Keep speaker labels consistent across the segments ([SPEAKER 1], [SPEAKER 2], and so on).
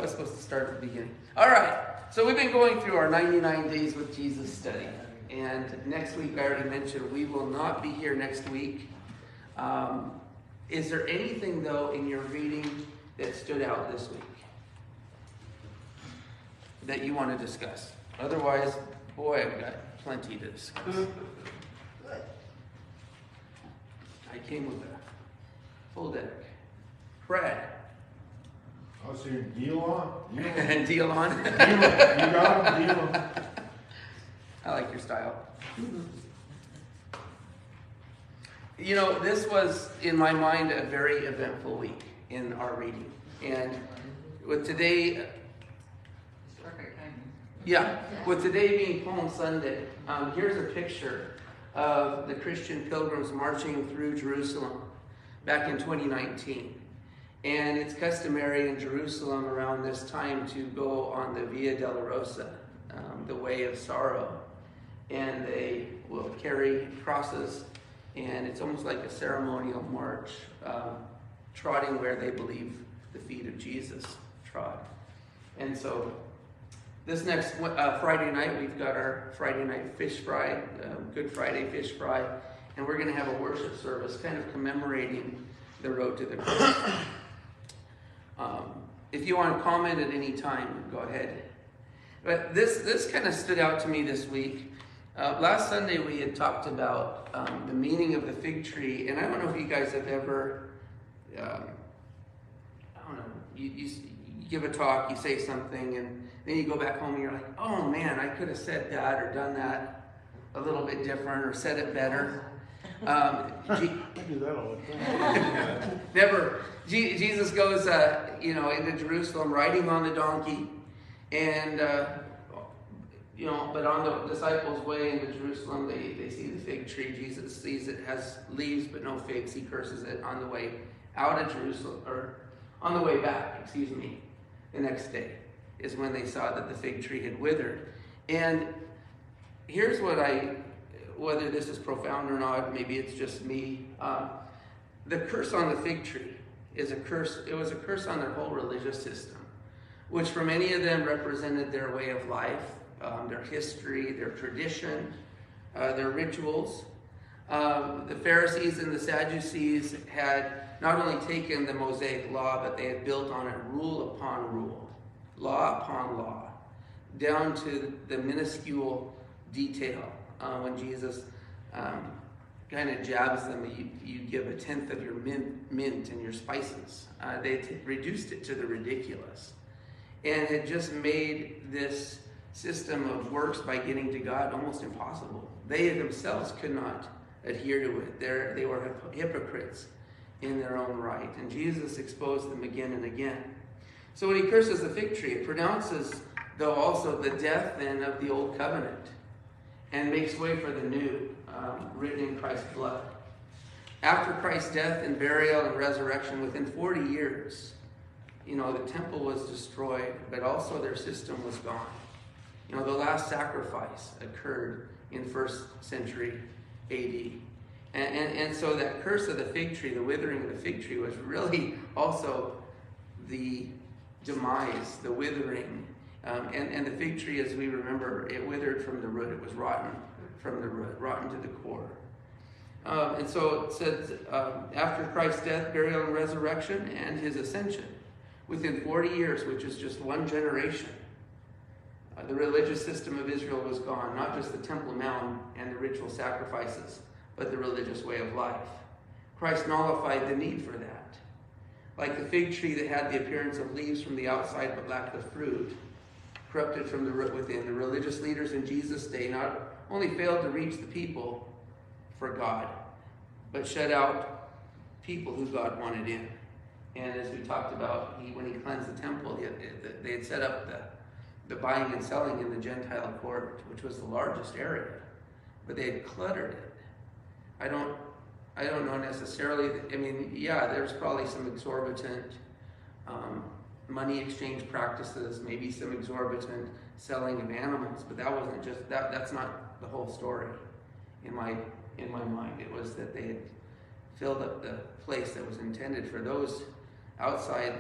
[SPEAKER 1] was supposed to start at the beginning. All right. So we've been going through our 99 Days with Jesus study. And next week, I already mentioned, we will not be here next week. Is there anything, though, in your reading that stood out this week that you want to discuss? Otherwise, boy, I've got plenty to discuss. I came with a full deck. Brad.
[SPEAKER 2] I was saying, deal on.
[SPEAKER 1] Deal on.
[SPEAKER 2] You got him, deal on.
[SPEAKER 1] I like your style. You know, this was, in my mind, a very eventful week in our reading. And with today, with today being Palm Sunday, here's a picture of the Christian pilgrims marching through Jerusalem back in 2019. And it's customary in Jerusalem around this time to go on the Via Dolorosa, the Way of Sorrow. And they will carry crosses, and it's almost like a ceremonial march, trotting where they believe the feet of Jesus trod. And so this next Friday night, we've got our Friday night fish fry, Good Friday fish fry, and we're going to have a worship service kind of commemorating the road to the cross. If you want to comment at any time, go ahead. But this kind of stood out to me this week. Last Sunday we had talked about the meaning of the fig tree, and I don't know if you guys have ever, you give a talk, you say something, and then you go back home and you're like, oh man, I could have said that or done that a little bit different or said it better.
[SPEAKER 2] I do that all the time.
[SPEAKER 1] Never. Jesus goes, into Jerusalem riding on the donkey, and but on the disciples' way into Jerusalem, they see the fig tree. Jesus sees it has leaves but no figs. He curses it on the way out of Jerusalem, or on the way back, the next day is when they saw that the fig tree had withered. And here's whether this is profound or not, maybe it's just me. The curse on the fig tree is a curse. It was a curse on their whole religious system, which for many of them represented their way of life, their history, their tradition, their rituals. The Pharisees and the Sadducees had not only taken the Mosaic law, but they had built on it rule upon rule, law upon law, down to the minuscule detail. When Jesus kind of jabs them, you give a tenth of your mint and your spices. They reduced it to the ridiculous, and had just made this system of works by getting to God almost impossible. They themselves could not adhere to it. They were hypocrites in their own right, and Jesus exposed them again and again. So when he curses the fig tree, it pronounces, though, also the death then of the old covenant, and makes way for the new, written in Christ's blood. After Christ's death and burial and resurrection, within 40 years, the temple was destroyed, but also their system was gone. The last sacrifice occurred in 1st century AD. And so that curse of the fig tree, the withering of the fig tree, was really also the demise, the withering. And the fig tree, as we remember, it withered from the root. It was rotten from the root, rotten to the core. And so it says, after Christ's death, burial, and resurrection, and his ascension, within 40 years, which is just one generation, the religious system of Israel was gone. Not just the Temple Mount and the ritual sacrifices, but the religious way of life. Christ nullified the need for that. Like the fig tree that had the appearance of leaves from the outside but lacked the fruit, corrupted from the root within, the religious leaders in Jesus' day not only failed to reach the people for God, but shut out people who God wanted in. And as we talked about, when he cleansed the temple, they had set up the buying and selling in the Gentile court, which was the largest area, but they had cluttered it. I don't know necessarily. There's probably some exorbitant money exchange practices, maybe some exorbitant selling of animals, but that wasn't just that. That's not the whole story. In my mind, it was that they had filled up the place that was intended for those outside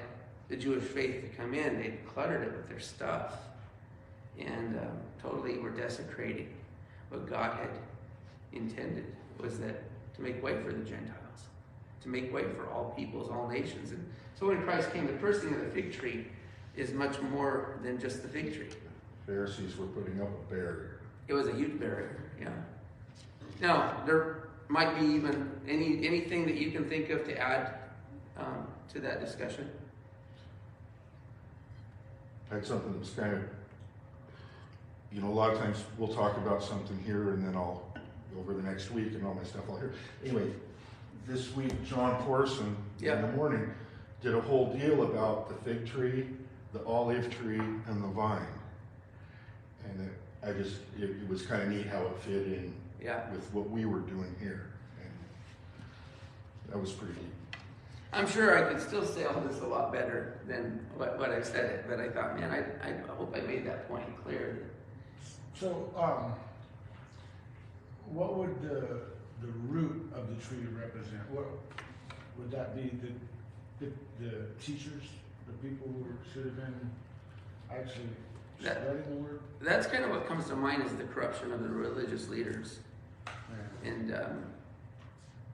[SPEAKER 1] the Jewish faith to come in, they cluttered it with their stuff and totally were desecrating what God had intended, was that to make way for the Gentiles, to make way for all peoples, all nations. And so when Christ came, the cursing of the fig tree is much more than just the fig tree.
[SPEAKER 2] Pharisees were putting up a barrier.
[SPEAKER 1] It was a huge barrier, yeah. Now, there might be even anything that you can think of to add to that discussion.
[SPEAKER 2] I had something that was kind of, a lot of times we'll talk about something here and then I'll go over the next week and all my stuff I'll hear. Anyway, this week, John Porson in the morning did a whole deal about the fig tree, the olive tree, and the vine. And it was kind of neat how it fit in with what we were doing here. And that was pretty neat.
[SPEAKER 1] I'm sure I could still say all this a lot better than what I said it, but I thought, man, I hope I made that point clear.
[SPEAKER 3] So, what would the root of the tree represent? What would that be? The teachers, the people who should have been actually spreading the word?
[SPEAKER 1] That's kind of what comes to mind is the corruption of the religious leaders. Yeah. And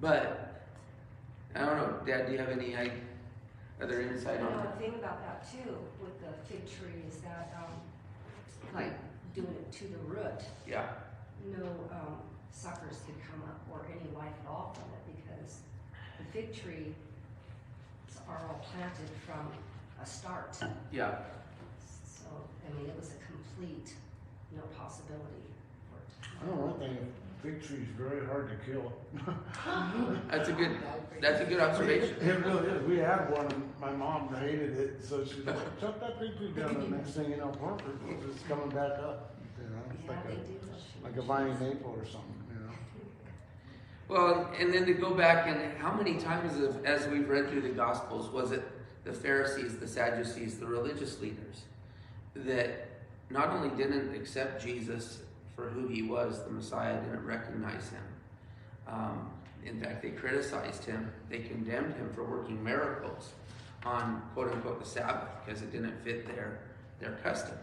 [SPEAKER 1] but I don't know, Dad, do you have any other insight on it?
[SPEAKER 4] The thing about that too with the fig tree is that like doing it to the root.
[SPEAKER 1] Yeah.
[SPEAKER 4] No suckers could come up or any life at all from it, because the fig tree are all planted from a start.
[SPEAKER 1] Yeah.
[SPEAKER 4] So, I mean, it was a complete no possibility for it.
[SPEAKER 3] I don't know one thing, a fig tree is very hard to kill.
[SPEAKER 1] That's a good observation.
[SPEAKER 3] It really is. We had one and my mom hated it, so she's like, chop that fig tree down, and the next thing you know, it's just coming back up. It's like a vine maple or something.
[SPEAKER 1] Well, and then to go back, and how many times as we've read through the Gospels, was it the Pharisees, the Sadducees, the religious leaders, that not only didn't accept Jesus for who he was, the Messiah, didn't recognize him. In fact, they criticized him. They condemned him for working miracles on, quote unquote, the Sabbath, because it didn't fit their custom.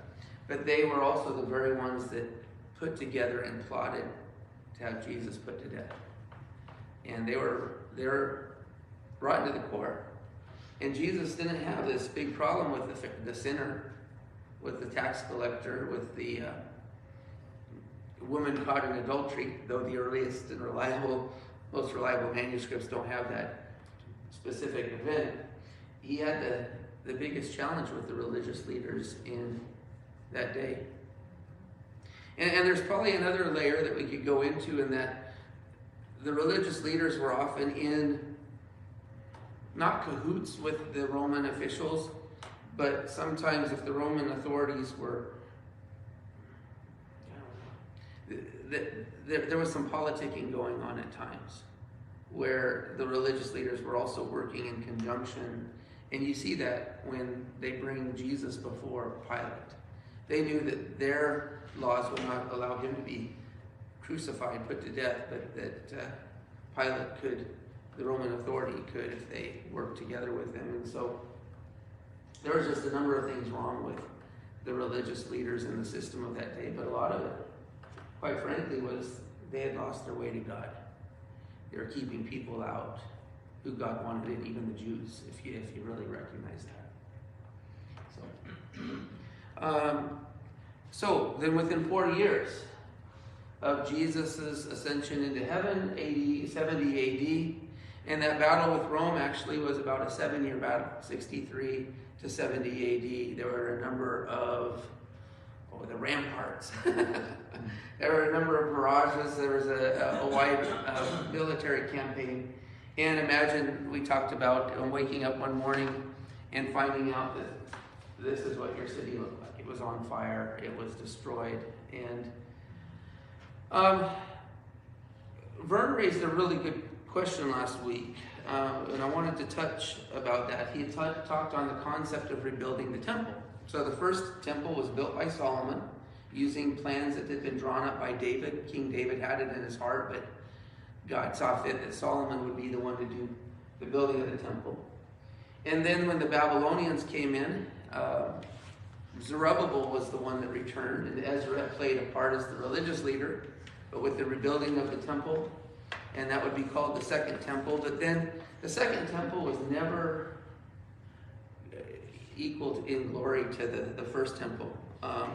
[SPEAKER 1] But they were also the very ones that put together and plotted to have Jesus put to death. And they were brought into the court. And Jesus didn't have this big problem with the sinner, with the tax collector, with the woman caught in adultery, though the earliest and most reliable manuscripts don't have that specific event. He had the biggest challenge with the religious leaders in that day. And there's probably another layer that we could go into, in that the religious leaders were often in, not cahoots with the Roman officials, but sometimes if the Roman authorities were, there was some politicking going on at times, where the religious leaders were also working in conjunction. And you see that when they bring Jesus before Pilate. They knew that their laws would not allow him to be crucified, put to death, but that Pilate could, the Roman authority could, if they worked together with him. And so there was just a number of things wrong with the religious leaders in the system of that day, but a lot of it, quite frankly, was they had lost their way to God. They were keeping people out who God wanted in, even the Jews, if you really recognize that. So then within 40 years of Jesus' ascension into heaven, 70 AD, and that battle with Rome actually was about a 7-year battle, 63 to 70 AD. There were a number of the ramparts. There were a number of barrages. There was a wide military campaign. And imagine we talked about waking up one morning and finding out that this is what your city looked like. It was on fire. It was destroyed. And Vern raised a really good question last week, and I wanted to touch about that. He had talked on the concept of rebuilding the temple. So the first temple was built by Solomon using plans that had been drawn up by David. King David had it in his heart, but God saw fit that Solomon would be the one to do the building of the temple. And then when the Babylonians came in, Zerubbabel was the one that returned, and Ezra played a part as the religious leader, but with the rebuilding of the temple, and that would be called the Second Temple. But then the Second Temple was never equaled in glory to the First Temple.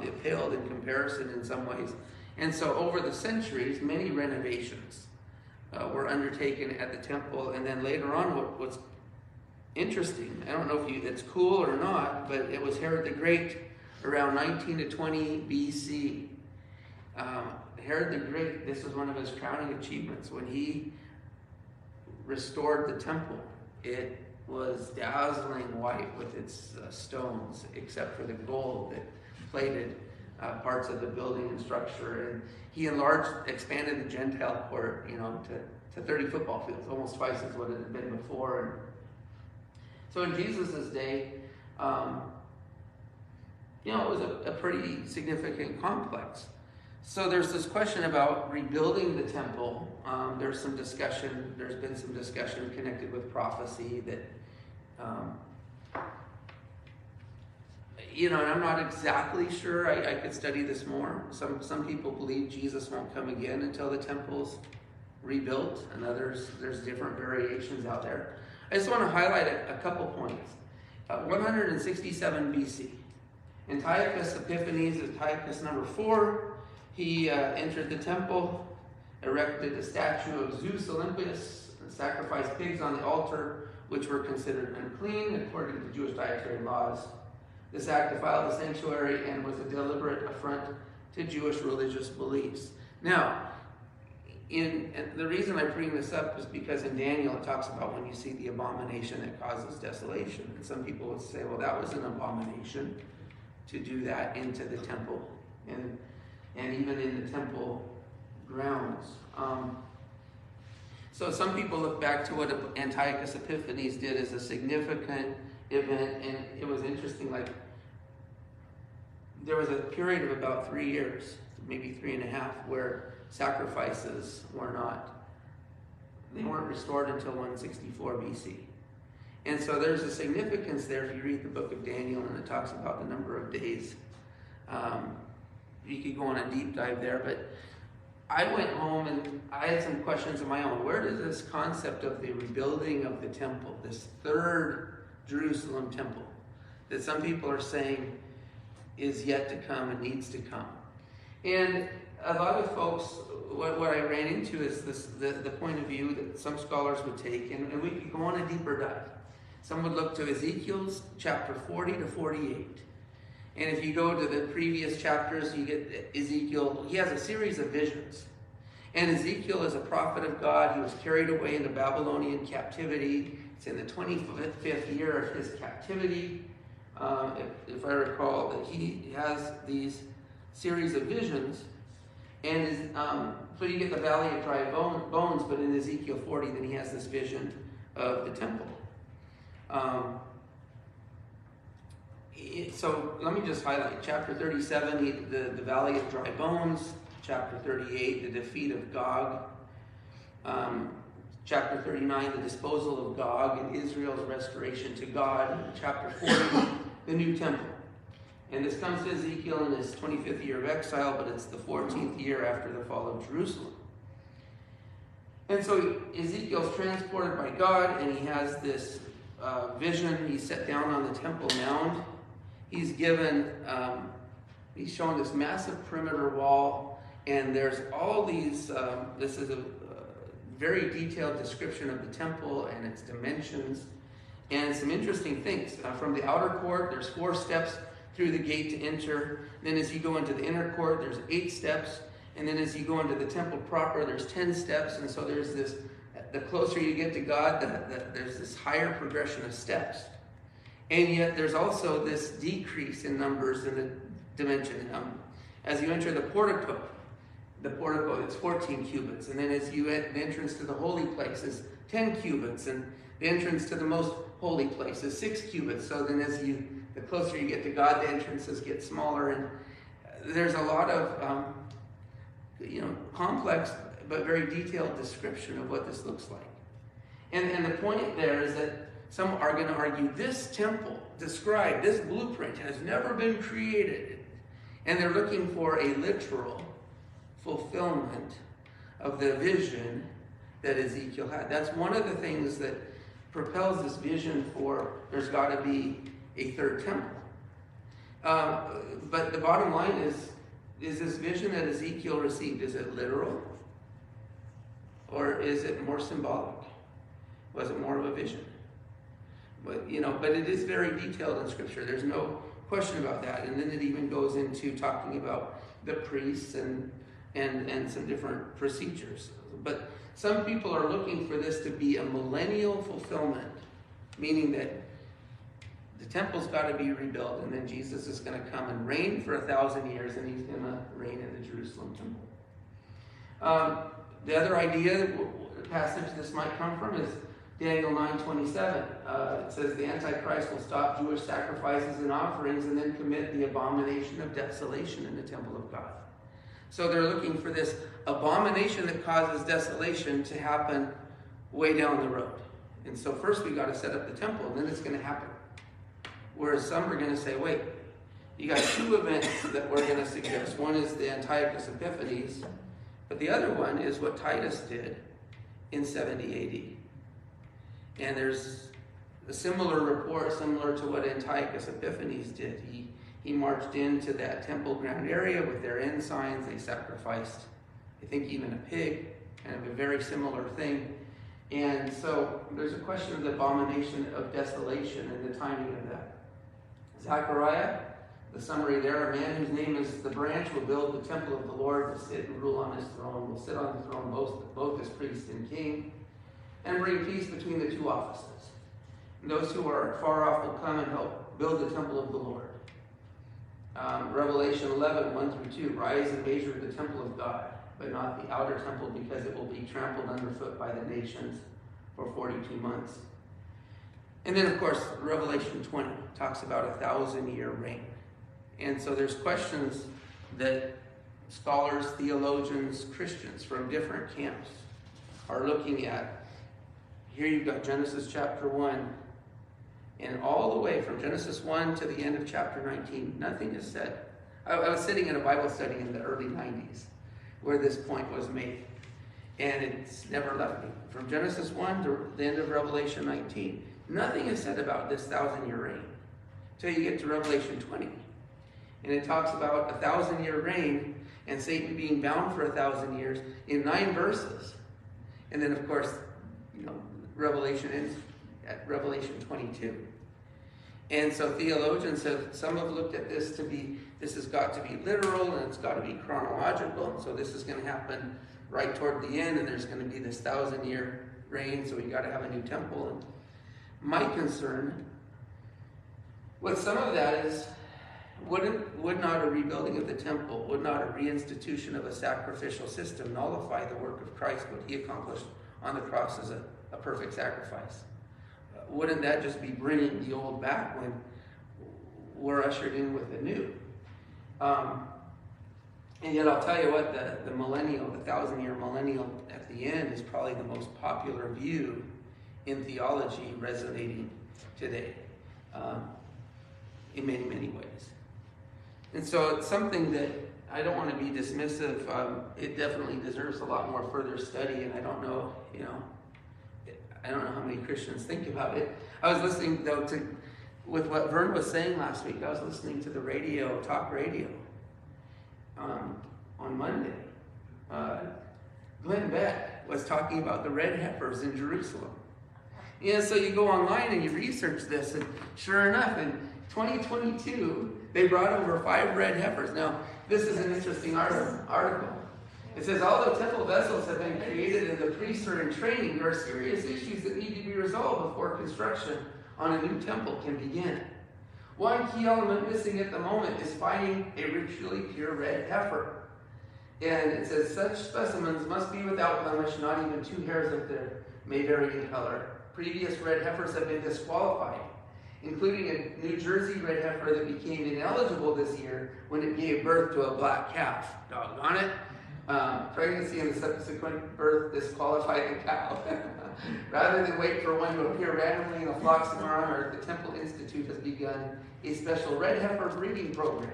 [SPEAKER 1] It paled in comparison in some ways. And so over the centuries, many renovations were undertaken at the temple, and then later on, what's interesting, I don't know if it's cool or not, but it was Herod the Great around 19 to 20 BC. Herod the Great, this was one of his crowning achievements. When he restored the temple, it was dazzling white with its stones, except for the gold that plated parts of the building and structure. And he expanded the Gentile court, to 30 football fields, almost twice as what it had been before. And so in Jesus' day, it was a pretty significant complex. So there's this question about rebuilding the temple. There's been some discussion connected with prophecy that, and I'm not exactly sure. I could study this more. Some people believe Jesus won't come again until the temple's rebuilt, and others, there's different variations out there. I just want to highlight a couple points. 167 BC. Antiochus Epiphanes, Antiochus number 4, he entered the temple, erected a statue of Zeus Olympus, and sacrificed pigs on the altar, which were considered unclean according to Jewish dietary laws. This act defiled the sanctuary and was a deliberate affront to Jewish religious beliefs. Now, and the reason I bring this up is because in Daniel it talks about when you see the abomination that causes desolation. And some people would say, well, that was an abomination to do that into the temple and even in the temple grounds. So some people look back to what Antiochus Epiphanes did as a significant event, and it was interesting. Like, there was a period of about 3 years, maybe 3.5, where sacrifices weren't restored until 164 BC. And so there's a significance there if you read the book of Daniel, and it talks about the number of days. You could go on a deep dive there, but I went home and I had some questions of my own. Where does this concept of the rebuilding of the temple, this third Jerusalem temple, that some people are saying is yet to come and needs to come? And a lot of folks, what I ran into is the point of view that some scholars would take, and we could go on a deeper dive. Some would look to Ezekiel's chapter 40 to 48. And if you go to the previous chapters, you get Ezekiel. He has a series of visions. And Ezekiel is a prophet of God. He was carried away into Babylonian captivity. It's in the 25th year of his captivity. If I recall, that he has these series of visions. And so you get the valley of dry bones, but in Ezekiel 40, then he has this vision of the temple. So let me just highlight chapter 37, the valley of dry bones. Chapter 38, the defeat of Gog. Chapter 39, the disposal of Gog and Israel's restoration to God. And chapter 40, the new temple. And this comes to Ezekiel in his 25th year of exile, but it's the 14th year after the fall of Jerusalem. And so Ezekiel's transported by God, and he has this vision. He's set down on the temple mound. He's given, he's shown this massive perimeter wall, and there's all these, this is a very detailed description of the temple and its dimensions, and some interesting things. From the outer court, there's 4 steps through the gate to enter. Then as you go into the inner court, there's 8 steps. And then as you go into the temple proper, there's 10 steps. And so there's this, the closer you get to God, there's this higher progression of steps. And yet there's also this decrease in numbers in the dimension. As you enter the portico, it's 14 cubits. And then as you enter, the entrance to the holy place is 10 cubits. And the entrance to the most holy place is 6 cubits. So then the closer you get to God, the entrances get smaller. And there's a lot of, complex but very detailed description of what this looks like. And the point there is that some are going to argue this temple described, this blueprint has never been created. And they're looking for a literal fulfillment of the vision that Ezekiel had. That's one of the things that propels this vision for there's got to be a third temple. But the bottom line is this vision that Ezekiel received, is it literal? Or is it more symbolic? Was it more of a vision? But it is very detailed in Scripture. There's no question about that. And then it even goes into talking about the priests and some different procedures. But some people are looking for this to be a millennial fulfillment, meaning that the temple's got to be rebuilt, and then Jesus is going to come and reign for 1,000 years, and he's going to reign in the Jerusalem temple. The other idea, passage this might come from, is Daniel 9:27. It says the Antichrist will stop Jewish sacrifices and offerings and then commit the abomination of desolation in the temple of God. So they're looking for this abomination that causes desolation to happen way down the road. And so first we got to set up the temple, and then it's going to happen. Whereas some are going to say, wait, you got two events that we're going to suggest. One is the Antiochus Epiphanes, but the other one is what Titus did in 70 AD. And there's a similar report, similar to what Antiochus Epiphanes did. He marched into that temple ground area with their ensigns. They sacrificed, I think, even a pig, kind of a very similar thing. And so there's a question of the abomination of desolation and the timing of that. Zechariah, the summary there, a man whose name is the branch will build the temple of the Lord, will sit and rule on his throne, will sit on the throne both as priest and king, and bring peace between the two offices. And those who are far off will come and help build the temple of the Lord. Revelation 11, 1-2, rise and measure the temple of God, but not the outer temple, because it will be trampled underfoot by the nations for 42 months. And then, of course, Revelation 20 talks about 1,000-year reign. And so there's questions that scholars, theologians, Christians from different camps are looking at. Here you've got Genesis chapter 1, and all the way from Genesis 1 to the end of chapter 19, nothing is said. I was sitting in a Bible study in the early 90s where this point was made, and it's never left me. From Genesis 1 to the end of Revelation 19, nothing is said about this 1,000-year reign until you get to Revelation 20. And it talks about 1,000-year reign and Satan being bound for 1,000 years in 9 verses. And then, of course, Revelation ends at Revelation 22. And so theologians some have looked at this this has got to be literal, and it's got to be chronological. And so this is going to happen right toward the end, and there's going to be this 1,000-year reign, so we got to have a new temple. And my concern with some of that is, would not a rebuilding of the temple, would not a reinstitution of a sacrificial system nullify the work of Christ, what he accomplished on the cross as a perfect sacrifice? Wouldn't that just be bringing the old back when we're ushered in with the new? And yet I'll tell you what, the millennial, the 1,000-year millennial at the end is probably the most popular view in theology resonating today in many, many ways. And so it's something that I don't want to be dismissive. It definitely deserves a lot more further study, and I don't know how many Christians think about it. I was listening, though, with what Vern was saying last week. I was listening to the radio, talk radio, on Monday. Glenn Beck was talking about the red heifers in Jerusalem. So you go online and you research this, and sure enough, in 2022, they brought over 5 red heifers. Now, this is an interesting article. It says, although temple vessels have been created and the priests are in training, there are serious issues that need to be resolved before construction on a new temple can begin. One key element missing at the moment is finding a ritually pure red heifer. And it says, such specimens must be without blemish, not even 2 hairs of their may vary in color. Previous red heifers have been disqualified, including a New Jersey red heifer that became ineligible this year when it gave birth to a black calf. Doggone it. Pregnancy and the subsequent birth disqualify the cow. Rather than wait for one to appear randomly in a flock somewhere on earth, the Temple Institute has begun a special red heifer breeding program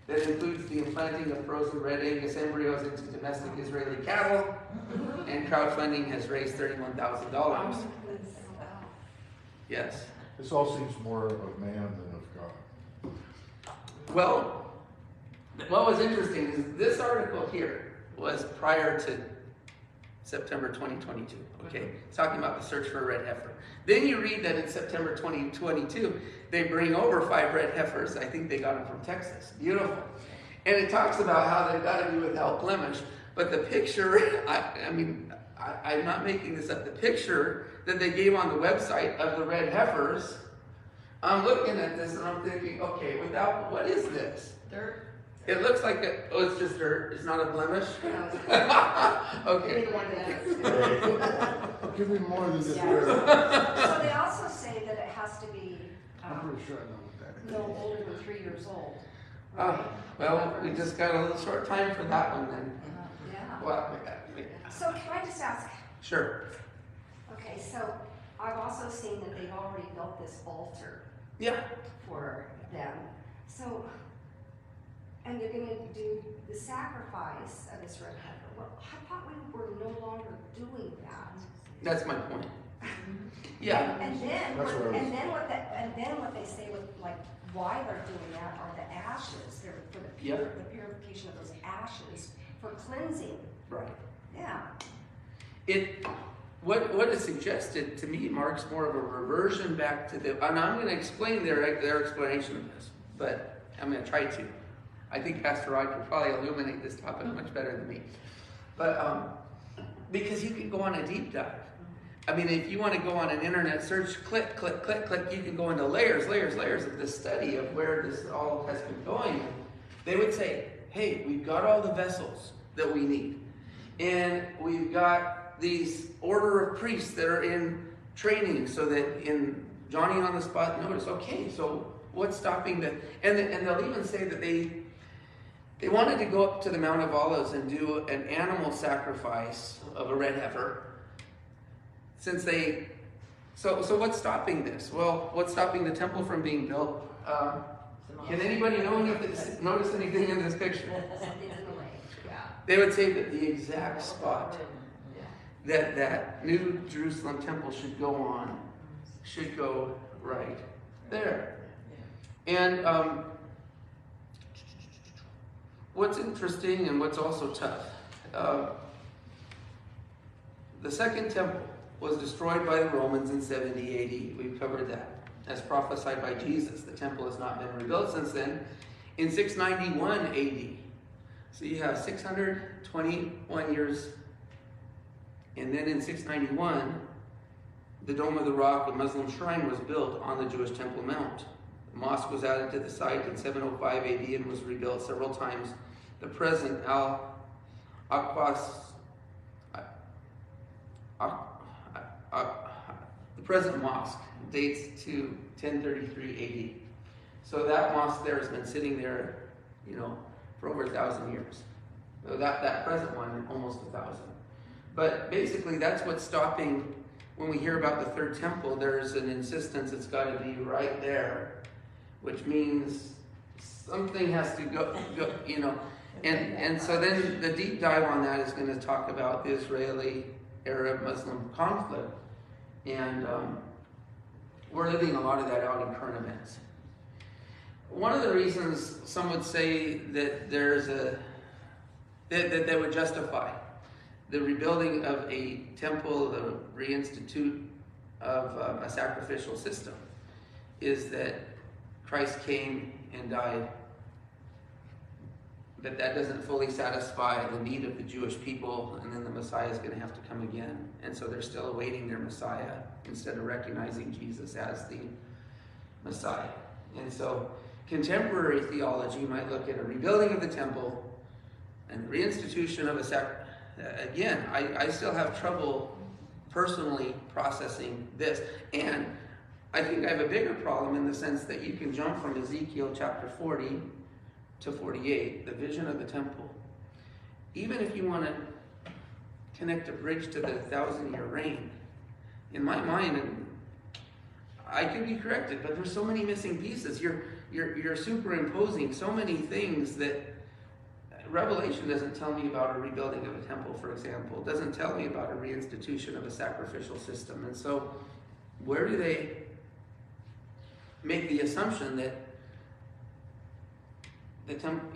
[SPEAKER 1] that includes the implanting of frozen red Angus embryos into domestic Israeli cattle, and crowdfunding has raised $31,000. Yes.
[SPEAKER 2] This all seems more of man than of God.
[SPEAKER 1] Well, what was interesting is this article here was prior to September 2022, okay? It's talking about the search for a red heifer. Then you read that in September 2022, they bring over 5 red heifers. I think they got them from Texas. Beautiful. And it talks about how they've got to be without blemish. But the picture, I'm not making this up. The picture that they gave on the website of the red heifers, I'm looking at this and I'm thinking, okay, what is this?
[SPEAKER 5] Dirt.
[SPEAKER 1] It looks like it's just dirt. It's not a blemish. Okay.
[SPEAKER 3] Give me more than just
[SPEAKER 4] Yeah.
[SPEAKER 3] word.
[SPEAKER 4] So they also say that it has to be
[SPEAKER 3] I'm pretty sure I know what that is.
[SPEAKER 4] no older than 3 years old.
[SPEAKER 1] Well, we just got a little short time for that one then.
[SPEAKER 4] Yeah.
[SPEAKER 1] Well,
[SPEAKER 4] So can I just ask,
[SPEAKER 1] sure.
[SPEAKER 4] okay, so I've also seen that they've already built this altar
[SPEAKER 1] Yeah.
[SPEAKER 4] for them. So, and they're gonna do the sacrifice of this red heifer. Well, I thought we were no longer doing that.
[SPEAKER 1] That's my point. Yeah.
[SPEAKER 4] And then,
[SPEAKER 3] That's what I was-
[SPEAKER 4] and then what they say with, like, why they're doing that are the ashes. They're for the
[SPEAKER 1] Yep.
[SPEAKER 4] the purification of those ashes for cleansing.
[SPEAKER 1] Right.
[SPEAKER 4] Yeah.
[SPEAKER 1] What is suggested to me marks more of a reversion back to the, and I'm going to explain their explanation of this, but I'm going to try to. I think Pastor Rod could probably illuminate this topic much better than me. But because you can go on a deep dive. I mean, if you want to go on an internet search, click, click, click, click, you can go into layers of this study of where this all has been going. They would say, hey, we've got all the vessels that we need. And we've got these order of priests that are in training so that in Johnny on the spot notice, okay, so what's stopping that? And they'll even say that they wanted to go up to the Mount of Olives and do an animal sacrifice of a red heifer. Since so what's stopping this? Well, what's stopping the temple from being built? Can anybody notice anything in this picture?
[SPEAKER 4] Something's in the way.
[SPEAKER 5] Yeah.
[SPEAKER 1] They would say that the exact spot that New Jerusalem temple should go right there. And what's interesting and what's also tough, the second temple was destroyed by the Romans in 70 AD. We've covered that. As prophesied by Jesus, the temple has not been rebuilt since then. In 691 AD, so you have 621 years, and then in 691, the Dome of the Rock, a Muslim shrine, was built on the Jewish Temple Mount. The mosque was added to the site in 705 AD and was rebuilt several times. The present the present mosque dates to 1033 AD. So that mosque there has been sitting there, for over 1,000 years. So that present one, almost 1,000. But basically, that's what's stopping. When we hear about the third temple, there's an insistence it's got to be right there, which means something has to go. And so then the deep dive on that is going to talk about the Israeli-Arab-Muslim conflict. And we're living a lot of that out in current events. One of the reasons some would say that that they would justify the rebuilding of a temple, the reinstitute of a sacrificial system, is that Christ came and died. That doesn't fully satisfy the need of the Jewish people, and then the Messiah is going to have to come again. And so they're still awaiting their Messiah instead of recognizing Jesus as the Messiah. And so contemporary theology might look at a rebuilding of the temple and reinstitution of a sacrifice. Again, I still have trouble personally processing this. And I think I have a bigger problem in the sense that you can jump from Ezekiel chapter 40 to 48, the vision of the temple. even if you want to connect a bridge to the 1,000-year reign, in my mind, and I could be corrected, but there's so many missing pieces. You're superimposing so many things that Revelation doesn't tell me about a rebuilding of a temple, for example. It doesn't tell me about a reinstitution of a sacrificial system. And so, where do they make the assumption that the temple,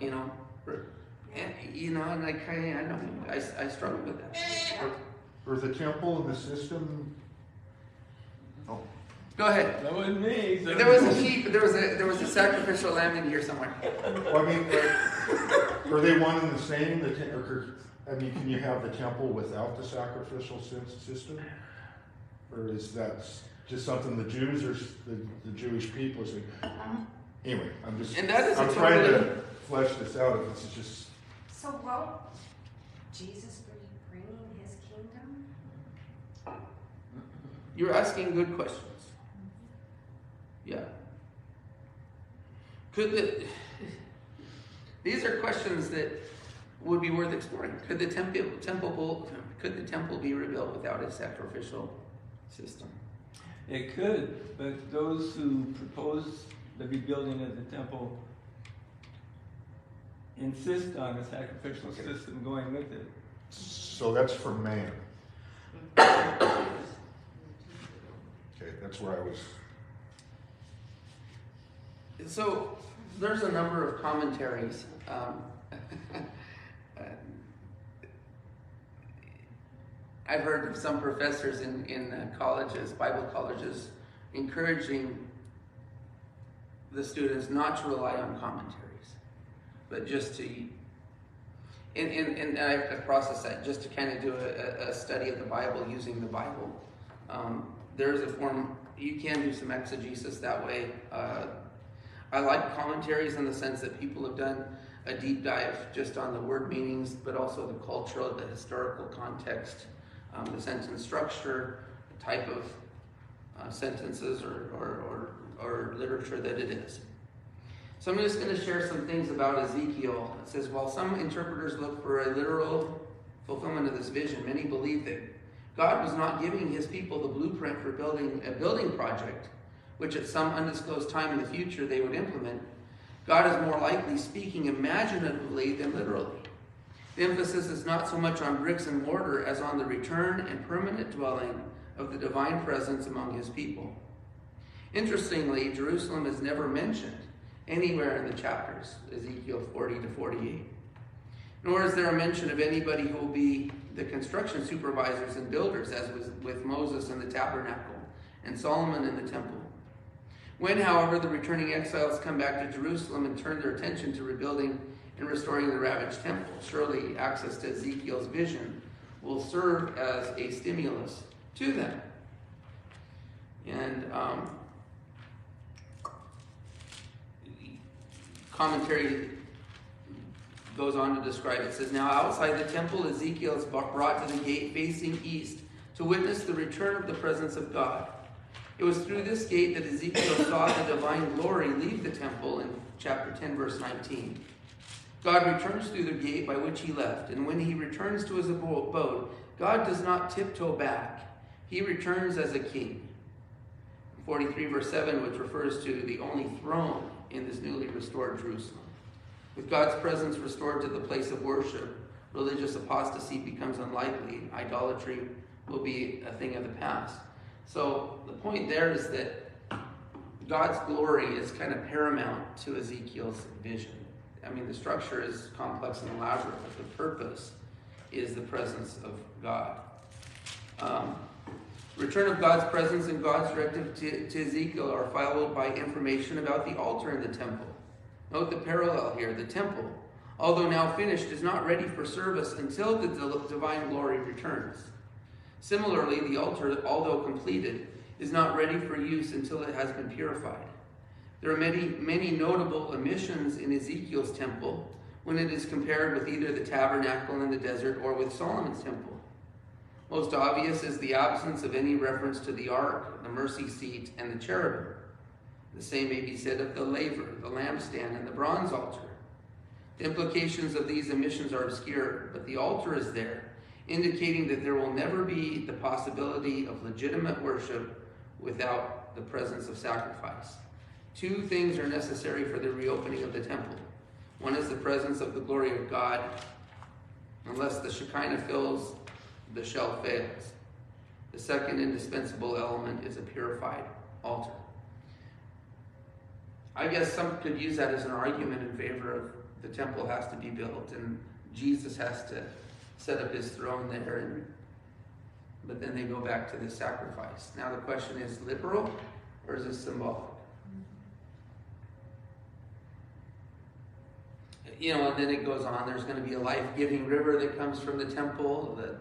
[SPEAKER 1] and I struggle with that.
[SPEAKER 2] Or the temple and the system. Oh,
[SPEAKER 1] Go ahead.
[SPEAKER 5] That wasn't me. So.
[SPEAKER 1] There was a sheep. There was a sacrificial lamb in here somewhere.
[SPEAKER 2] well, I mean, are they one and the same? Can you have the temple without the sacrificial system? Or is that just something the Jews or the Jewish people are saying? Anyway, I'm trying to flesh this out. If it's just.
[SPEAKER 4] So won't Jesus be bringing his kingdom?
[SPEAKER 1] You're asking good questions. Yeah. These are questions that would be worth exploring. Could the temple be rebuilt without a sacrificial system?
[SPEAKER 5] It could, but those who propose the rebuilding of the temple insist on a sacrificial system going with it.
[SPEAKER 2] So that's for man. Okay, that's where I was.
[SPEAKER 1] So there's a number of commentaries. I've heard of some professors in colleges, Bible colleges, encouraging the students not to rely on commentaries, but just to, and I process that, just to kind of do a study of the Bible using the Bible. There's a form, you can do some exegesis that way. I like commentaries in the sense that people have done a deep dive just on the word meanings, but also the cultural, the historical context, the sentence structure, the type of sentences or literature that it is. So I'm just going to share some things about Ezekiel. It says, while some interpreters look for a literal fulfillment of this vision, many believe that God was not giving his people the blueprint for building a building project, which at some undisclosed time in the future they would implement. God is more likely speaking imaginatively than literally. The emphasis is not so much on bricks and mortar as on the return and permanent dwelling of the divine presence among his people. Interestingly, Jerusalem is never mentioned anywhere in the chapters, Ezekiel 40 to 48. Nor is there a mention of anybody who will be the construction supervisors and builders, as was with Moses in the tabernacle and Solomon in the temple. When, however, the returning exiles come back to Jerusalem and turn their attention to rebuilding and restoring the ravaged temple, surely access to Ezekiel's vision will serve as a stimulus to them. And commentary goes on to describe it. It says, now outside the temple, Ezekiel is brought to the gate facing east to witness the return of the presence of God. It was through this gate that Ezekiel saw the divine glory leave the temple in chapter 10, verse 19. God returns through the gate by which he left, and when he returns to his abode, God does not tiptoe back. He returns as a king. 43, verse 7, which refers to the only throne in this newly restored Jerusalem. With God's presence restored to the place of worship, religious apostasy becomes unlikely. Idolatry will be a thing of the past. So the point there is that God's glory is kind of paramount to Ezekiel's vision. I mean, the structure is complex and elaborate, but the purpose is the presence of God. Return of God's presence and God's directive to Ezekiel are followed by information about the altar in the temple. Note the parallel here. The temple, although now finished, is not ready for service until the divine glory returns. Similarly, the altar, although completed, is not ready for use until it has been purified. There are many notable omissions in Ezekiel's temple when it is compared with either the tabernacle in the desert or with Solomon's temple. Most obvious is the absence of any reference to the ark, the mercy seat, and the cherubim. The same may be said of the laver, the lampstand, and the bronze altar. The implications of these omissions are obscure, but the altar is there, indicating that there will never be the possibility of legitimate worship without the presence of sacrifice. Two things are necessary for the reopening of the temple. One is the presence of the glory of God. Unless the Shekinah fills, the shelf fails. The second indispensable element is a purified altar. I guess some could use that as an argument in favor of the temple has to be built and Jesus has to set up his throne there, but then they go back to the sacrifice. Now the question is, literal or is it symbolic? And then it goes on. There's going to be a life-giving river that comes from the temple. The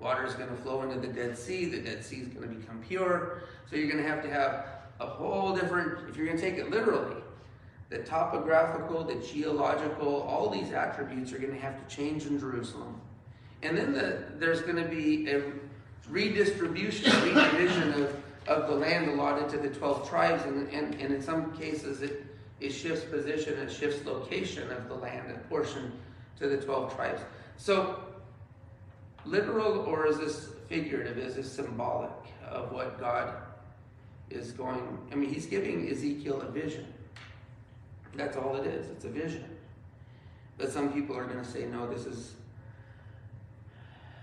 [SPEAKER 1] water is going to flow into the Dead Sea. The Dead Sea is going to become pure. So you're going to have a whole different, if you're going to take it literally, the topographical, the geological, all these attributes are going to have to change in Jerusalem. And then there's going to be a redistribution, redivision of the land allotted to the 12 tribes. And in some cases, it shifts position, it shifts location of the land and portion to the 12 tribes. So, literal or is this figurative? Is this symbolic of what God is going? He's giving Ezekiel a vision. That's all it is. It's a vision. But some people are going to say, no, this is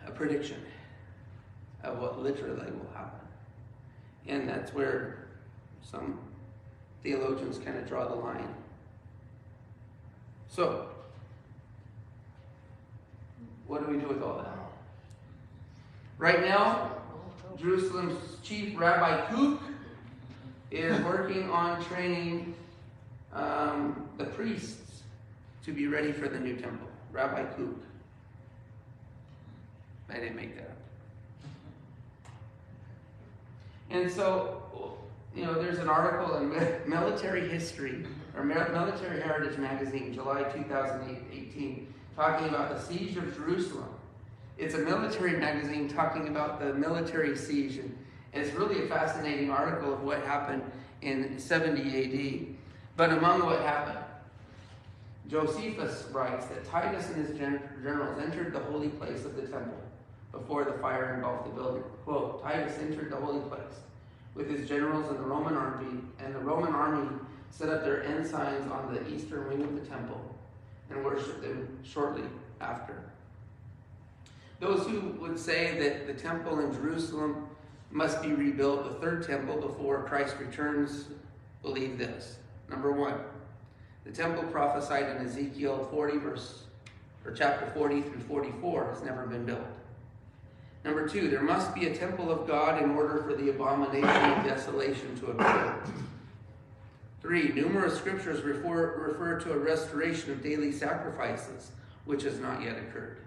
[SPEAKER 1] a prediction of what literally will happen. And that's where some theologians kind of draw the line. So, what do we do with all that? Right now, Jerusalem's chief Rabbi Kook is working on training the priests to be ready for the new temple. Rabbi Kook. I didn't make that up. And so, there's an article in Military History, or Military Heritage Magazine, July 2018, talking about the siege of Jerusalem. It's a military magazine talking about the military siege, and it's really a fascinating article of what happened in 70 AD. But among what happened, Josephus writes that Titus and his generals entered the holy place of the temple before the fire engulfed the building. Quote, Titus entered the holy place with his generals and the Roman army set up their ensigns on the eastern wing of the temple and worshipped them shortly after. Those who would say that the temple in Jerusalem must be rebuilt, the third temple before Christ returns, believe this. Number one, the temple prophesied in Ezekiel 40 chapter 40 through 44 has never been built. Number two, there must be a temple of God in order for the abomination of desolation to occur. Three, numerous scriptures refer to a restoration of daily sacrifices, which has not yet occurred.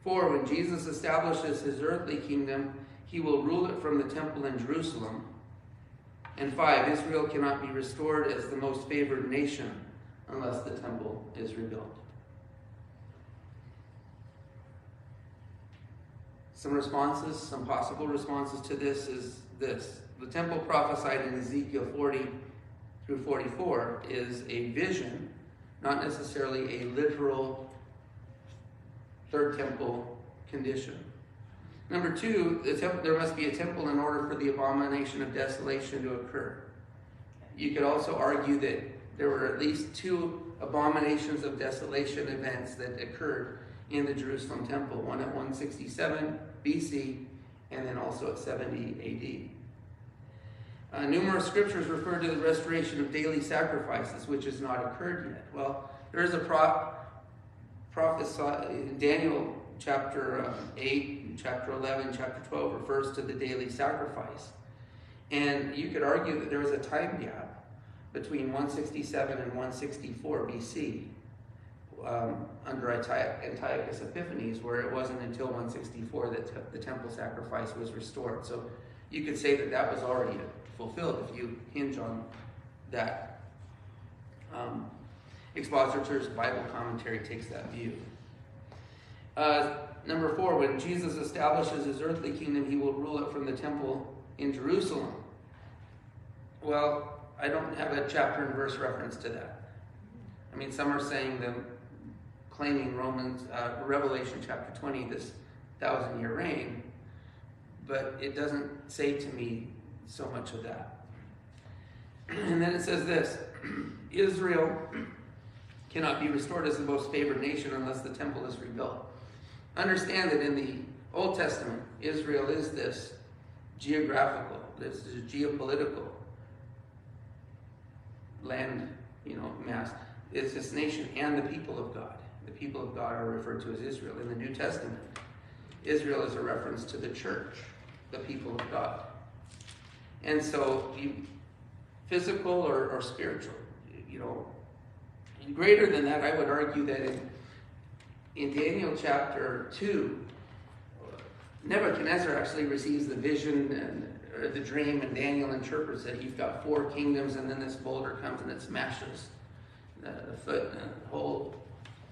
[SPEAKER 1] Four, when Jesus establishes his earthly kingdom, he will rule it from the temple in Jerusalem. And five, Israel cannot be restored as the most favored nation unless the temple is rebuilt. Some possible responses to this is this. The temple prophesied in Ezekiel 40 through 44 is a vision, not necessarily a literal third temple condition. Number two, there must be a temple in order for the abomination of desolation to occur. You could also argue that there were at least two abominations of desolation events that occurred in the Jerusalem temple, one at 167 BC and then also at 70 AD. Numerous scriptures refer to the restoration of daily sacrifices, which has not occurred yet. Well, there is a prophecy, Daniel chapter 8, chapter 11, chapter 12 refers to the daily sacrifice. And you could argue that there was a time gap between 167 and 164 BC under Antiochus Epiphanes, where it wasn't until 164 that the temple sacrifice was restored. So you could say that that was already fulfilled if you hinge on that. Expositor's Bible commentary takes that view. Number four, when Jesus establishes his earthly kingdom, he will rule it from the temple in Jerusalem. Well, I don't have a chapter and verse reference to that. I mean, some are saying claiming Revelation chapter 20, this 1,000-year reign, but it doesn't say to me so much of that. And then it says this, Israel cannot be restored as the most favored nation unless the temple is rebuilt. Understand that in the Old Testament, Israel is this geographical, this is geopolitical land, mass. It's this nation and the people of God. The people of God are referred to as Israel. In the New Testament, Israel is a reference to the church, the people of God. And so, physical or spiritual, and greater than that, I would argue that in Daniel chapter 2, Nebuchadnezzar actually receives the vision or the dream, and Daniel interprets that you've got 4 kingdoms, and then this boulder comes and it smashes the foot, and the whole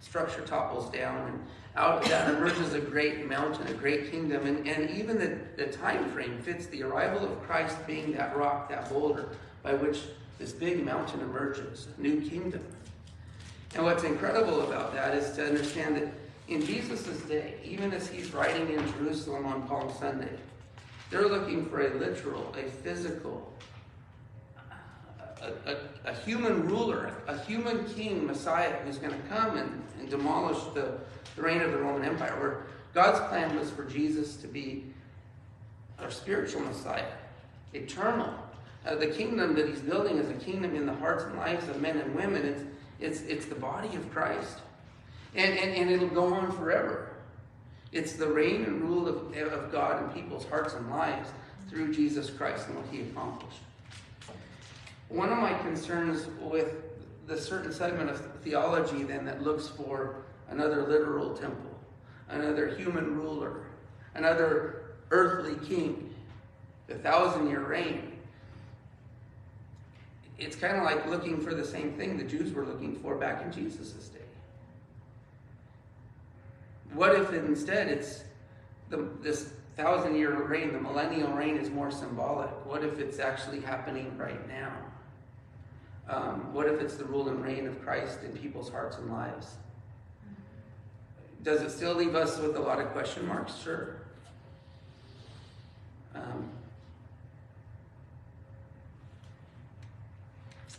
[SPEAKER 1] structure topples down, and out of that emerges a great mountain, a great kingdom, and even the time frame fits the arrival of Christ being that rock, that boulder, by which this big mountain emerges, a new kingdom. And what's incredible about that is to understand that in Jesus' day, even as he's riding in Jerusalem on Palm Sunday, they're looking for a literal, a physical, a human ruler, a human king, Messiah, who's going to come and demolish the reign of the Roman Empire, where God's plan was for Jesus to be our spiritual Messiah, eternal. The kingdom that he's building is a kingdom in the hearts and lives of men and women. It's the body of Christ. And it'll go on forever. It's the reign and rule of God in people's hearts and lives through Jesus Christ and what he accomplished. One of my concerns with the certain segment of theology then that looks for another literal temple, another human ruler, another earthly king, the 1,000-year reign. It's kind of like looking for the same thing the Jews were looking for back in Jesus' day. What if instead it's this 1,000-year reign, the millennial reign is more symbolic? What if it's actually happening right now? What if it's the rule and reign of Christ in people's hearts and lives? Does it still leave us with a lot of question marks? Sure.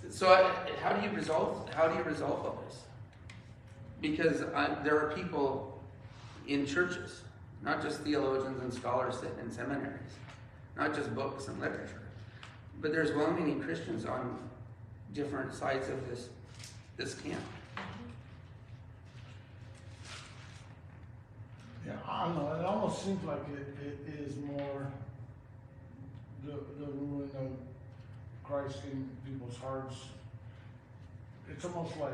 [SPEAKER 1] So how do you resolve all this? Because there are people in churches, not just theologians and scholars sitting in seminaries, not just books and literature, but there's well-meaning Christians on different sides of this camp.
[SPEAKER 3] Yeah, I don't know. It almost seems like it is more the ruling of Christ in people's hearts. It's almost like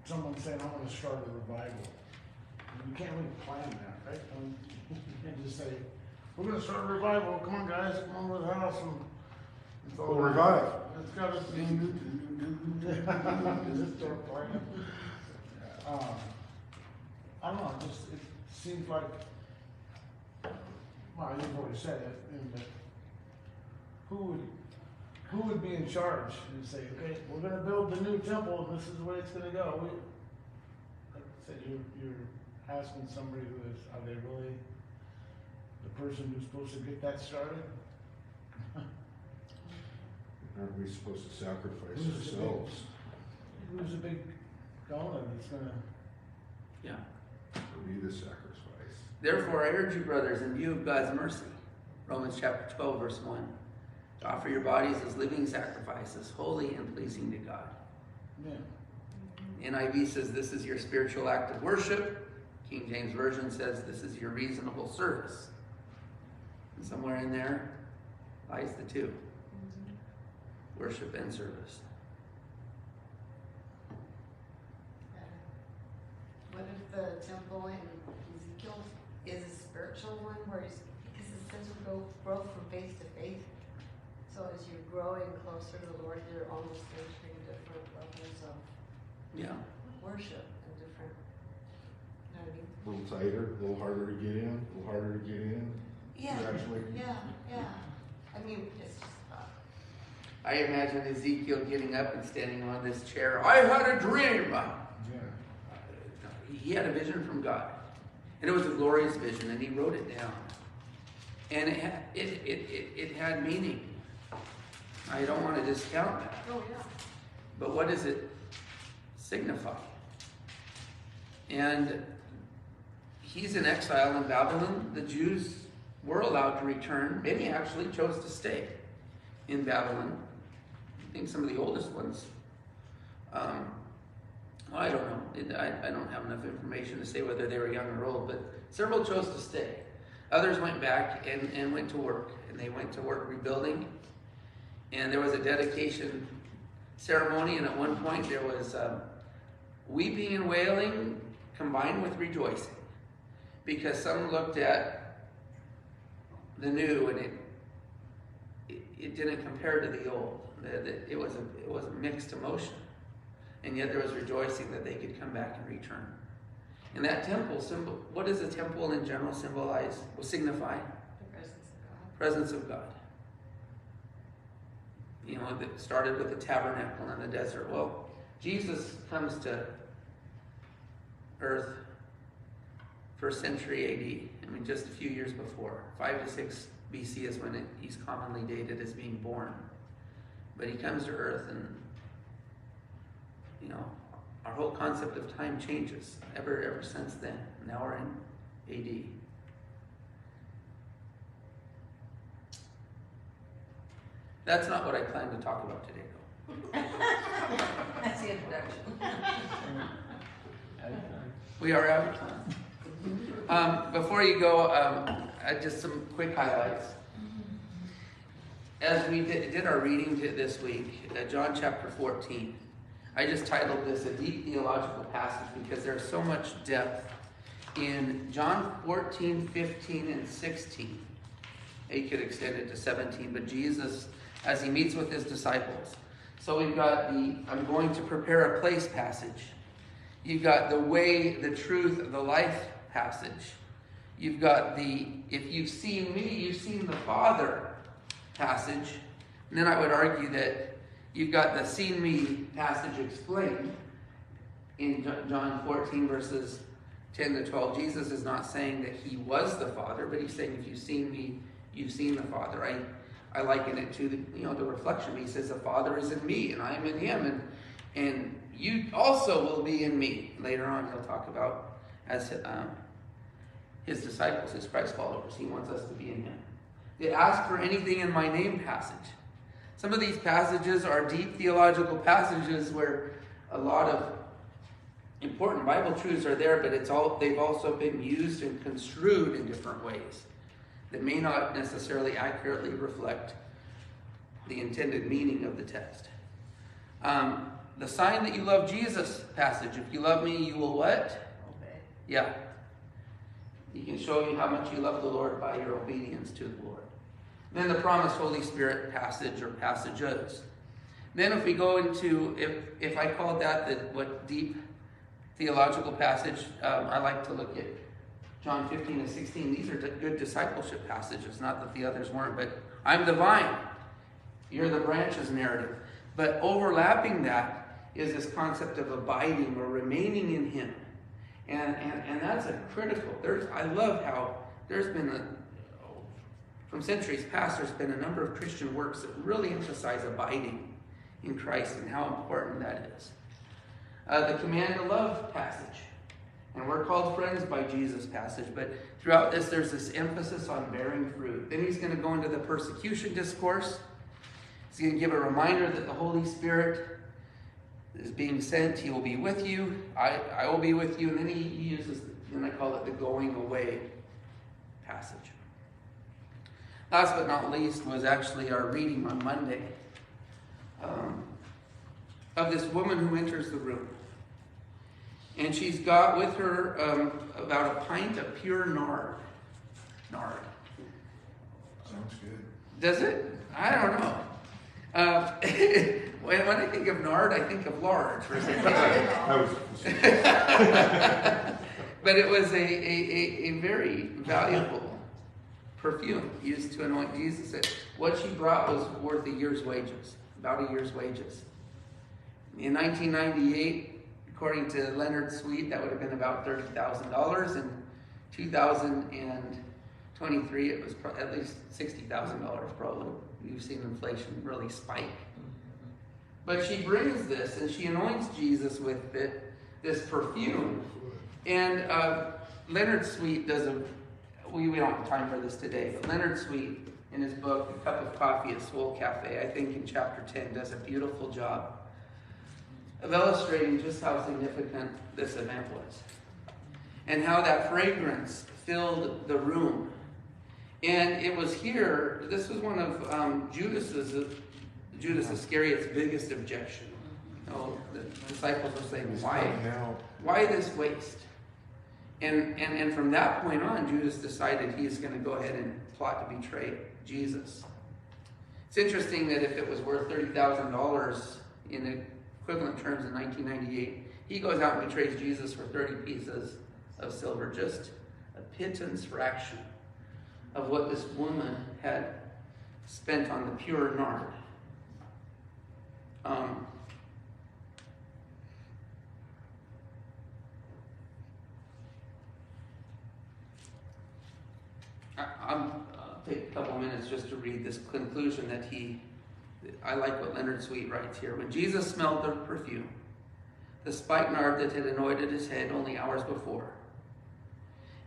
[SPEAKER 3] someone saying, "I'm going to start a revival." You can't really plan that, right? You can't just say, "We're going to start a revival. Come on, guys, come over to the house and it's all
[SPEAKER 2] revive."
[SPEAKER 3] It's got to be. Just start playing. I don't know. It seems like. Well, you've already said it. But who would be in charge and say, "Okay, we're going to build the new temple, and this is the way it's going to go"? Like I said, you're asking somebody are they really the person who's supposed to get that started?
[SPEAKER 2] Aren't we supposed to sacrifice
[SPEAKER 3] Who's
[SPEAKER 2] ourselves?
[SPEAKER 3] Who's a big donor that's going to...
[SPEAKER 1] Yeah.
[SPEAKER 2] Be the sacrifice.
[SPEAKER 1] Therefore, I urge you, brothers, in view of God's mercy, Romans chapter 12, verse 1, to offer your bodies as living sacrifices, holy and pleasing to God.
[SPEAKER 3] Yeah.
[SPEAKER 1] NIV says this is your spiritual act of worship. King James Version says this is your reasonable service. And somewhere in there lies the two. Worship and service.
[SPEAKER 6] What if the temple in Ezekiel is a spiritual one because it says we grow from faith to faith. So as you're growing closer to the Lord, you're almost entering different levels of worship and different, you know what I mean?
[SPEAKER 2] A little tighter, a little harder to get in, a little harder to get in.
[SPEAKER 6] Yeah,
[SPEAKER 2] Actually.
[SPEAKER 6] yeah. I mean, it's just
[SPEAKER 1] I imagine Ezekiel getting up and standing on this chair. I had a dream.
[SPEAKER 3] Yeah.
[SPEAKER 1] he had a vision from God. And it was a glorious vision, and he wrote it down. And it had meaning. I don't want to discount that.
[SPEAKER 6] Oh, yeah.
[SPEAKER 1] But what does it signify? And he's in exile in Babylon. The Jews were allowed to return. Many actually chose to stay in Babylon. I think some of the oldest ones. I don't know. I don't have enough information to say whether they were young or old, but several chose to stay. Others went back and went to work. And they went to work rebuilding. And there was a dedication ceremony, and at one point there was weeping and wailing combined with rejoicing. Because some looked at the new and it didn't compare to the old. It was a mixed emotion. And yet there was rejoicing that they could come back and return. And that temple symbol, what does a temple in general symbolize, or signify?
[SPEAKER 6] The presence of God.
[SPEAKER 1] Presence of God. You know, that started with the tabernacle in the desert. Well, Jesus comes to earth 1st century AD. I mean, just a few years before. 5 to 6 BC is when he's commonly dated as being born. But he comes to earth and, you know, our whole concept of time changes ever since then. Now we're in AD. That's not what I planned to talk about today, though.
[SPEAKER 6] That's the introduction.
[SPEAKER 1] We are out of time. Before you go, just some quick highlights. As we did our reading this week, John chapter 14, I just titled this a deep theological passage because there's so much depth in John 14, 15, and 16. You could extend it to 17, but Jesus, as he meets with his disciples. So we've got the I'm going to prepare a place passage. You've got the way, the truth, the life passage. You've got the if you've seen me, you've seen the Father passage. And then I would argue that you've got the seen me passage explained in John 14 verses 10 to 12. Jesus is not saying that he was the Father, but he's saying if you've seen me, you've seen the Father. I liken it to the reflection. He says the Father is in me and I am in him, and you also will be in me. Later on he'll talk about as his disciples, his Christ followers. He wants us to be in him. They ask for anything in my name passage. Some of these passages are deep theological passages where a lot of important Bible truths are there, but they've also been used and construed in different ways that may not necessarily accurately reflect the intended meaning of the text. The sign that you love Jesus passage. If you love me, you will what?
[SPEAKER 6] Obey.
[SPEAKER 1] Yeah. He can show you how much you love the Lord by your obedience to the Lord. Then the promised Holy Spirit passage or passages. Then if we go into, if I called that what deep theological passage, I like to look at John 15 and 16. These are good discipleship passages, not that the others weren't, but I'm the vine, you're the branches narrative. But overlapping that is this concept of abiding or remaining in him. And that's a critical, I love how there's been from centuries past, there's been a number of Christian works that really emphasize abiding in Christ and how important that is. The command to love passage. And we're called friends by Jesus passage. But throughout this, there's this emphasis on bearing fruit. Then he's going to go into the persecution discourse. He's going to give a reminder that the Holy Spirit is being sent. He will be with you. I will be with you. And then he uses, and I call it the going away passage. Last but not least was actually our reading on Monday of this woman who enters the room. And she's got with her about a pint of pure nard. Nard.
[SPEAKER 2] Sounds good.
[SPEAKER 1] Does it? I don't know. When I think of nard, I think of lard. For But it was a very valuable perfume used to anoint Jesus. What she brought was worth a year's wages, about a year's wages. In 1998, According to Leonard Sweet, that would have been about $30,000. In 2023, it was at least $60,000 probably. You've seen inflation really spike. But she brings this and she anoints Jesus with this perfume. And Leonard Sweet does we don't have time for this today, but Leonard Sweet, in his book, A Cup of Coffee at Swole Cafe, I think in chapter 10, does a beautiful job of illustrating just how significant this event was. And how that fragrance filled the room. And it was here, this was one of Judas Iscariot's biggest objection. You know, the disciples were saying, why this waste? And from that point on, Judas decided he is going to go ahead and plot to betray Jesus. It's interesting that if it was worth $30,000 in equivalent terms in 1998, he goes out and betrays Jesus for 30 pieces of silver, just a pittance fraction of what this woman had spent on the pure nard. I'll take a couple minutes just to read this conclusion that I like what Leonard Sweet writes here. When Jesus smelled the perfume, the spikenard that had anointed his head only hours before,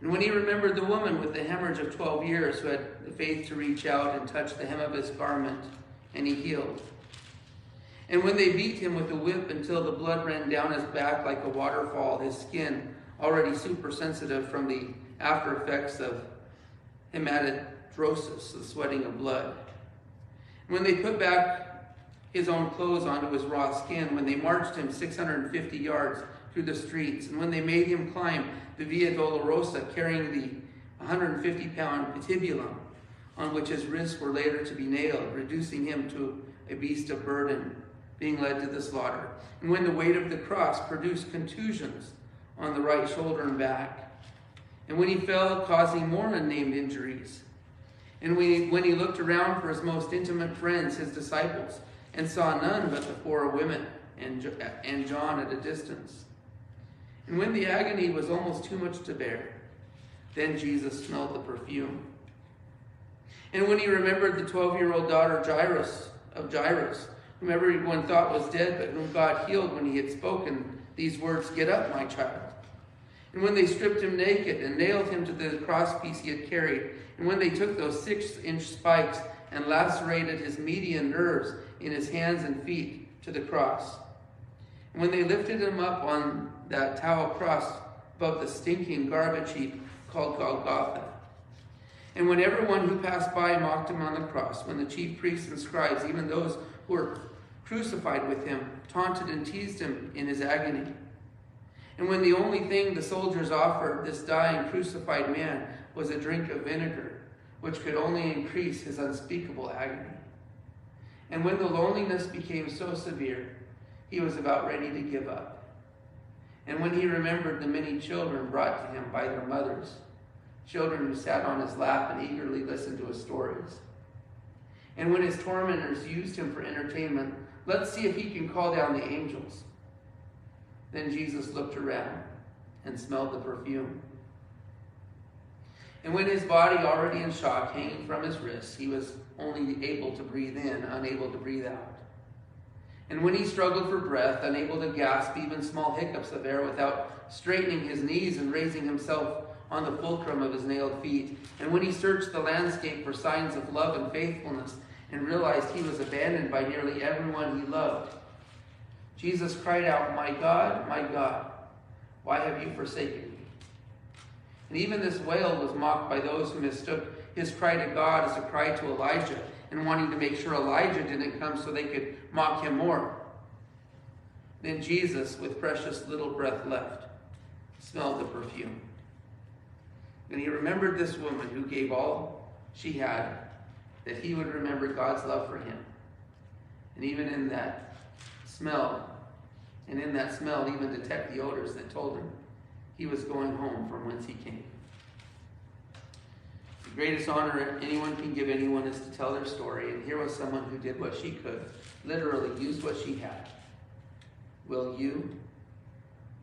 [SPEAKER 1] and when he remembered the woman with the hemorrhage of 12 years who had the faith to reach out and touch the hem of his garment, and he healed. And when they beat him with a whip until the blood ran down his back like a waterfall, his skin already super sensitive from the after effects of hematidrosis, the sweating of blood. And when they put back his own clothes onto his raw skin, when they marched him 650 yards through the streets, and when they made him climb the Via Dolorosa carrying the 150-pound patibulum on which his wrists were later to be nailed, reducing him to a beast of burden, being led to the slaughter. And when the weight of the cross produced contusions on the right shoulder and back, and when he fell, causing more unnamed injuries, and when he looked around for his most intimate friends, his disciples, and saw none but the 4 women and John at a distance, and when the agony was almost too much to bear, then Jesus smelled the perfume. And when he remembered the 12-year-old daughter of Jairus, whom everyone thought was dead, but whom God healed when he had spoken these words, "Get up, my child." And when they stripped him naked and nailed him to the crosspiece he had carried, and when they took those 6-inch spikes and lacerated his median nerves in his hands and feet to the cross, and when they lifted him up on that towel cross above the stinking garbage heap called Golgotha, and when everyone who passed by mocked him on the cross, when the chief priests and scribes, even those who were crucified with him, taunted and teased him in his agony, and when the only thing the soldiers offered this dying, crucified man was a drink of vinegar, which could only increase his unspeakable agony, and when the loneliness became so severe, he was about ready to give up, and when he remembered the many children brought to him by their mothers, children who sat on his lap and eagerly listened to his stories, and when his tormentors used him for entertainment, let's see if he can call down the angels. Then Jesus looked around and smelled the perfume. And when his body already in shock, hanging from his wrists, he was only able to breathe in, unable to breathe out. And when he struggled for breath, unable to gasp even small hiccups of air without straightening his knees and raising himself on the fulcrum of his nailed feet, and when he searched the landscape for signs of love and faithfulness and realized he was abandoned by nearly everyone he loved, Jesus cried out, my God, why have you forsaken me?" And even this wail was mocked by those who mistook his cry to God as a cry to Elijah, and wanting to make sure Elijah didn't come so they could mock him more. Then Jesus, with precious little breath left, smelled the perfume. And he remembered this woman who gave all she had, that he would remember God's love for him. And even in that smell, even detect the odors that told him he was going home from whence he came. The greatest honor anyone can give anyone is to tell their story, and here was someone who did what she could, literally used what she had. Will you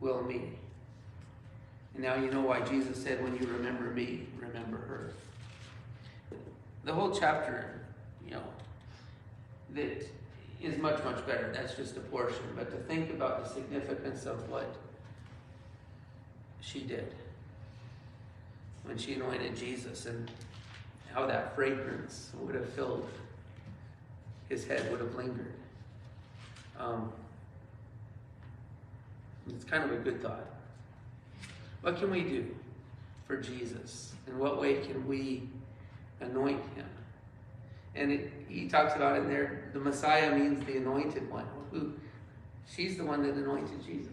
[SPEAKER 1] will me. And now you know why Jesus said, when you remember me, remember her. The whole chapter, that is much, much better. That's just a portion. But to think about the significance of what she did when she anointed Jesus, and how that fragrance would have filled his head, would have lingered. It's kind of a good thought. What can we do for Jesus? In what way can we anoint him? And he talks about in there, the Messiah means the anointed one. She's the one that anointed Jesus.